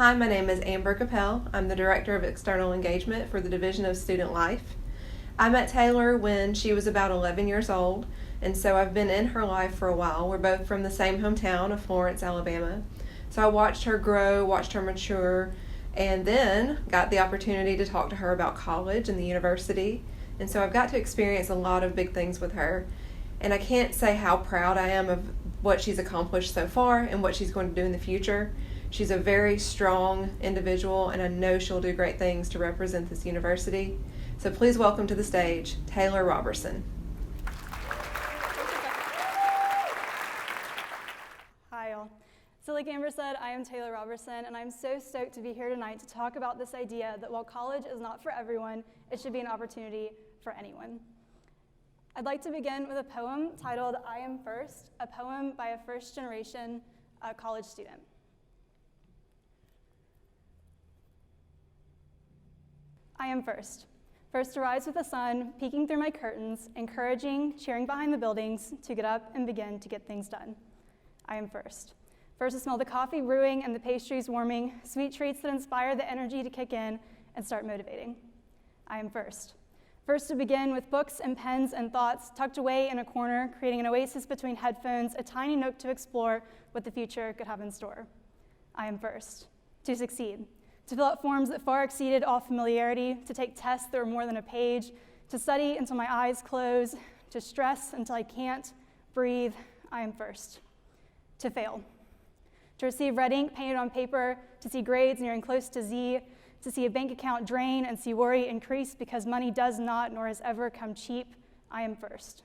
Hi, my name is Amber Capel. I'm the Director of External Engagement for the Division of Student Life. I met Taylor when she was about 11 years old, and so I've been in her life for a while. We're both from the same hometown of Florence, Alabama. So I watched her grow, watched her mature, and then got the opportunity to talk to her about college and the university. And so I've got to experience a lot of big things with her. And I can't say how proud I am of what she's accomplished so far and what she's going to do in the future. She's a very strong individual, and I know she'll do great things to represent this university. So please welcome to the stage, Taylor Roberson. Hi, all. So like Amber said, I am Taylor Roberson, and I'm so stoked to be here tonight to talk about this idea that while college is not for everyone, it should be an opportunity for anyone. I'd like to begin with a poem titled I Am First, a poem by a first-generation college student. I am first. First to rise with the sun, peeking through my curtains, encouraging, cheering behind the buildings, to get up and begin to get things done. I am first. First to smell the coffee brewing and the pastries warming, sweet treats that inspire the energy to kick in and start motivating. I am first. First to begin with books and pens and thoughts tucked away in a corner, creating an oasis between headphones, a tiny nook to explore what the future could have in store. I am first. To succeed. To fill out forms that far exceeded all familiarity, to take tests that were more than a page, to study until my eyes close, to stress until I can't breathe. I am first. To fail. To receive red ink painted on paper, to see grades nearing close to Z, to see a bank account drain and see worry increase because money does not nor has ever come cheap. I am first.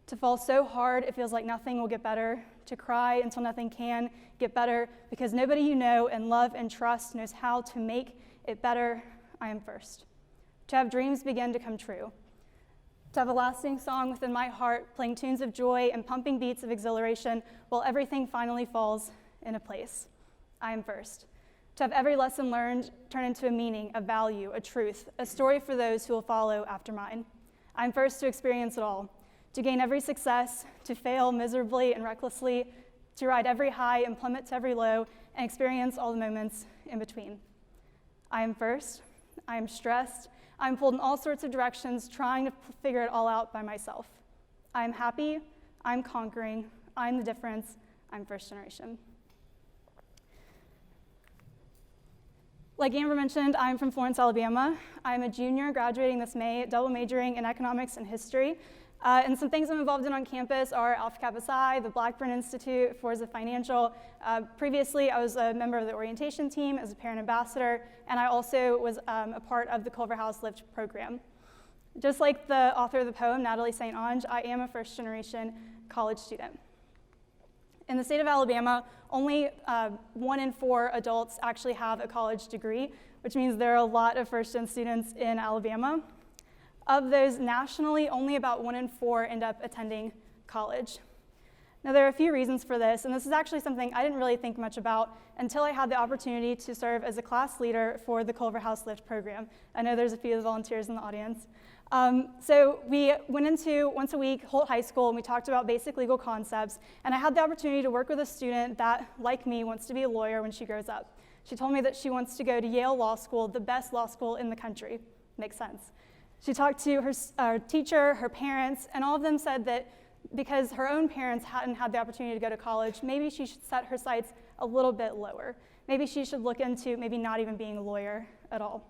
To fall so hard it feels like nothing will get better, to cry until nothing can get better because nobody you know and love and trust knows how to make it better. I am first. To have dreams begin to come true. To have a lasting song within my heart playing tunes of joy and pumping beats of exhilaration while everything finally falls into place. I am first. To have every lesson learned turn into a meaning, a value, a truth, a story for those who will follow after mine. I'm first to experience it all. To gain every success, to fail miserably and recklessly, to ride every high and plummet to every low, and experience all the moments in between. I am first, I am stressed, I am pulled in all sorts of directions trying to figure it all out by myself. I am happy, I'm conquering, I'm the difference, I'm first generation. Like Amber mentioned, I'm from Florence, Alabama. I'm a junior graduating this May, double majoring in economics and history. And some things I'm involved in on campus are Alpha Kappa Psi, the Blackburn Institute, Forza Financial. Previously, I was a member of the orientation team as a parent ambassador, and I also was a part of the Culver House Lift program. Just like the author of the poem, Natalie St. Onge, I am a first-generation college student. In the state of Alabama, only 1 in 4 adults actually have a college degree, which means there are a lot of first-gen students in Alabama. Of those nationally, only about 1 in 4 end up attending college. Now, there are a few reasons for this, and this is actually something I didn't really think much about until I had the opportunity to serve as a class leader for the Culver House Lift program. I know there's a few volunteers in the audience. So we went into, once a week, Holt High School, and we talked about basic legal concepts, and I had the opportunity to work with a student that, like me, wants to be a lawyer when she grows up. She told me that she wants to go to Yale Law School, the best law school in the country. Makes sense. She talked to her teacher, her parents, and all of them said that because her own parents hadn't had the opportunity to go to college, maybe she should set her sights a little bit lower. Maybe she should look into maybe not even being a lawyer at all.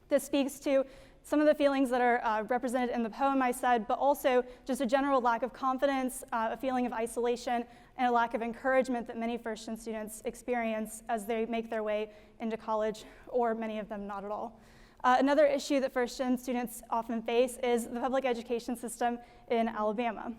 This speaks to some of the feelings that are represented in the poem I said, but also just a general lack of confidence, a feeling of isolation, and a lack of encouragement that many first-gen students experience as they make their way into college, or many of them not at all. Another issue that first-gen students often face is the public education system in Alabama.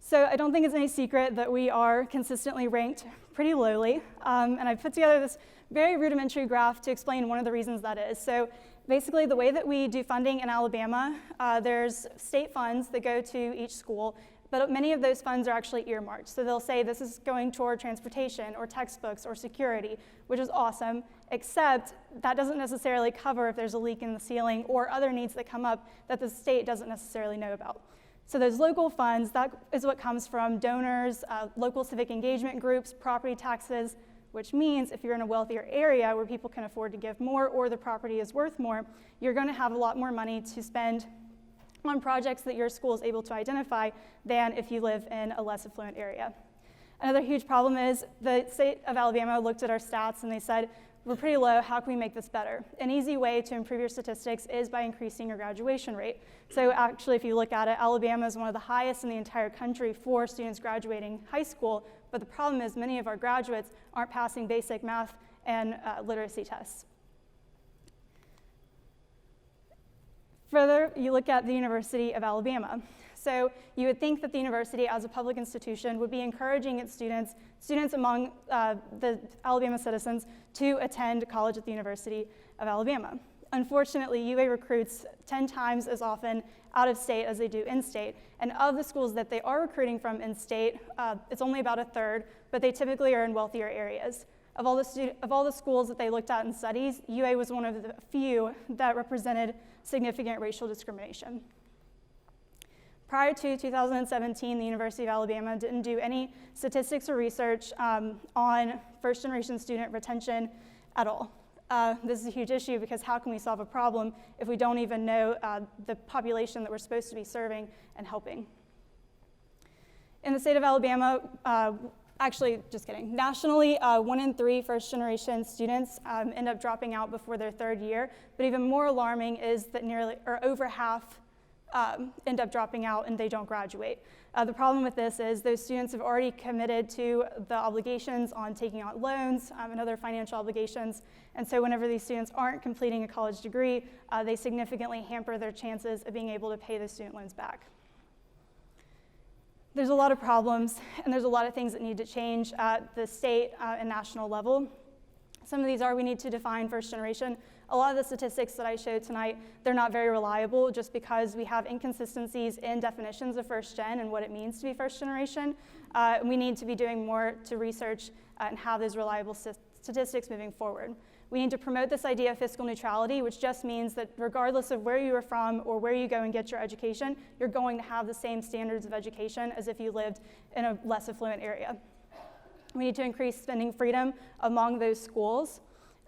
So I don't think it's any secret that we are consistently ranked pretty lowly, and I've put together this very rudimentary graph to explain one of the reasons that is. So basically, the way that we do funding in Alabama, there's state funds that go to each school, but many of those funds are actually earmarked. So they'll say this is going toward transportation or textbooks or security, which is awesome, except that doesn't necessarily cover if there's a leak in the ceiling or other needs that come up that the state doesn't necessarily know about. So those local funds, that is what comes from donors, local civic engagement groups, property taxes, which means if you're in a wealthier area where people can afford to give more or the property is worth more, you're going to have a lot more money to spend on projects that your school is able to identify than if you live in a less affluent area. Another huge problem is the state of Alabama looked at our stats and they said, we're pretty low, how can we make this better? An easy way to improve your statistics is by increasing your graduation rate. So actually, if you look at it, Alabama is one of the highest in the entire country for students graduating high school, but the problem is many of our graduates aren't passing basic math and literacy tests. Further, you look at the University of Alabama. So you would think that the university as a public institution would be encouraging its students among the Alabama citizens to attend college at the University of Alabama. Unfortunately, UA recruits 10 times as often out of state as they do in-state. And of the schools that they are recruiting from in-state, it's only about a third, but they typically are in wealthier areas. Of all the schools that they looked at in studies, UA was one of the few that represented significant racial discrimination. Prior to 2017, the University of Alabama didn't do any statistics or research on first-generation student retention at all. This is a huge issue because how can we solve a problem if we don't even know the population that we're supposed to be serving and helping? In the state of Alabama, actually, just kidding. Nationally, 1 in 3 first-generation students end up dropping out before their third year. But even more alarming is that over half end up dropping out and they don't graduate. The problem with this is those students have already committed to the obligations on taking out loans and other financial obligations. And so whenever these students aren't completing a college degree, they significantly hamper their chances of being able to pay those student loans back. There's a lot of problems, and there's a lot of things that need to change at the state and national level. Some of these are we need to define first generation. A lot of the statistics that I showed tonight, they're not very reliable just because we have inconsistencies in definitions of first gen and what it means to be first generation. We need to be doing more to research and have those reliable statistics moving forward. We need to promote this idea of fiscal neutrality, which just means that regardless of where you are from or where you go and get your education, you're going to have the same standards of education as if you lived in a less affluent area. We need to increase spending freedom among those schools.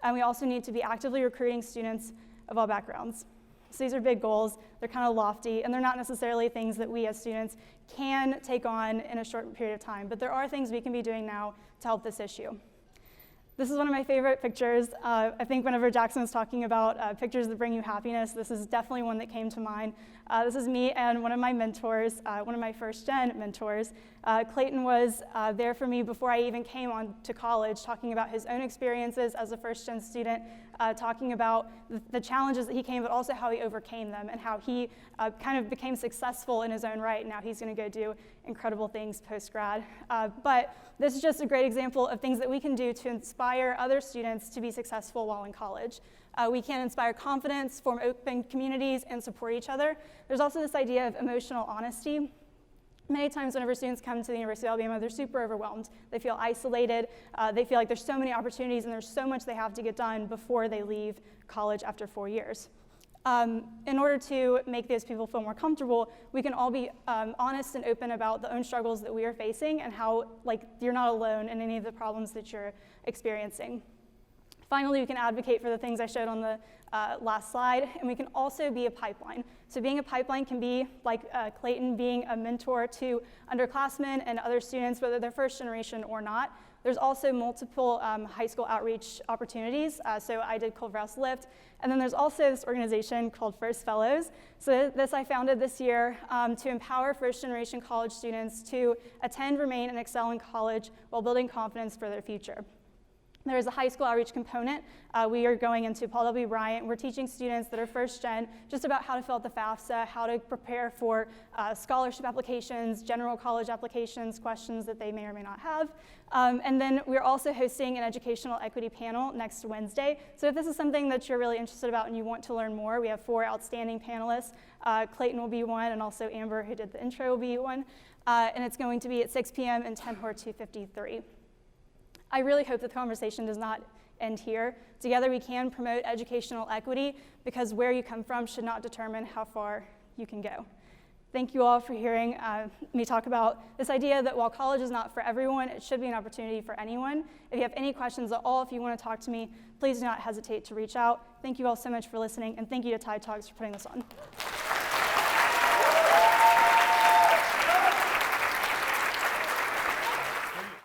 And we also need to be actively recruiting students of all backgrounds. So these are big goals, they're kind of lofty, and they're not necessarily things that we as students can take on in a short period of time, but there are things we can be doing now to help this issue. This is one of my favorite pictures. I think whenever Jackson was talking about pictures that bring you happiness, this is definitely one that came to mind. This is me and one of my mentors, one of my first-gen mentors. Clayton was there for me before I even came on to college, talking about his own experiences as a first-gen student, talking about the challenges that he came, but also how he overcame them and how he kind of became successful in his own right. Now he's going to go do incredible things post-grad. But this is just a great example of things that we can do to inspire other students to be successful while in college. We can inspire confidence, form open communities, and support each other. There's also this idea of emotional honesty. Many times whenever students come to the University of Alabama, they're super overwhelmed. They feel isolated. They feel like there's so many opportunities and there's so much they have to get done before they leave college after 4 years. In order to make those people feel more comfortable, we can all be honest and open about the own struggles that we are facing and how you're not alone in any of the problems that you're experiencing. Finally, we can advocate for the things I showed on the last slide, and we can also be a pipeline. So being a pipeline can be like Clayton being a mentor to underclassmen and other students, whether they're first generation or not. There's also multiple high school outreach opportunities. So I did Culverhouse Lift, and then there's also this organization called First Fellows. So this I founded this year to empower first generation college students to attend, remain, and excel in college while building confidence for their future. There is a high school outreach component. We are going into Paul W. Bryant. We're teaching students that are first gen just about how to fill out the FAFSA, how to prepare for scholarship applications, general college applications, questions that they may or may not have. And then we're also hosting an educational equity panel next Wednesday. So if this is something that you're really interested about and you want to learn more, we have 4 outstanding panelists. Clayton will be one, and also Amber, who did the intro, will be one. And it's going to be at 6 p.m. in 10 Hor 253. I really hope that the conversation does not end here. Together we can promote educational equity because where you come from should not determine how far you can go. Thank you all for hearing me talk about this idea that while college is not for everyone, it should be an opportunity for anyone. If you have any questions at all, if you want to talk to me, please do not hesitate to reach out. Thank you all so much for listening, and thank you to Tide Talks for putting this on.